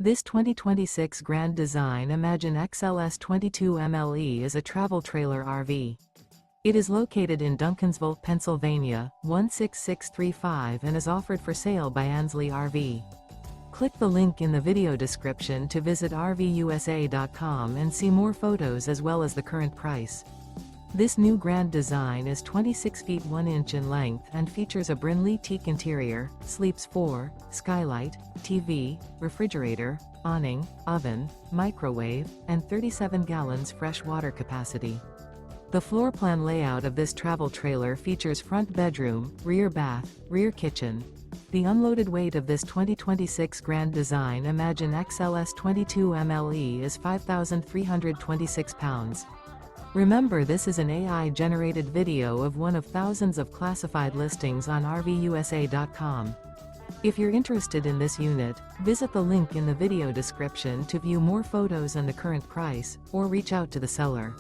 This 2026 Grand Design Imagine XLS 22 MLE is a travel trailer RV. It is located in Duncansville, Pennsylvania, 16635 and is offered for sale by Ansley RV. Click the link in the video description to visit RVUSA.com and see more photos as well as the current price. This new Grand Design is 26 feet 1 inch in length and features a Brynlee Teak interior, sleeps 4, skylight, TV, refrigerator, awning, oven, microwave, and 37 gallons fresh water capacity. The floor plan layout of this travel trailer features front bedroom, rear bath, rear kitchen. The unloaded weight of this 2026 Grand Design Imagine XLS 22 MLE is 5,326 pounds. Remember, this is an AI-generated video of one of thousands of classified listings on RVUSA.com. If you're interested in this unit, visit the link in the video description to view more photos and the current price, or reach out to the seller.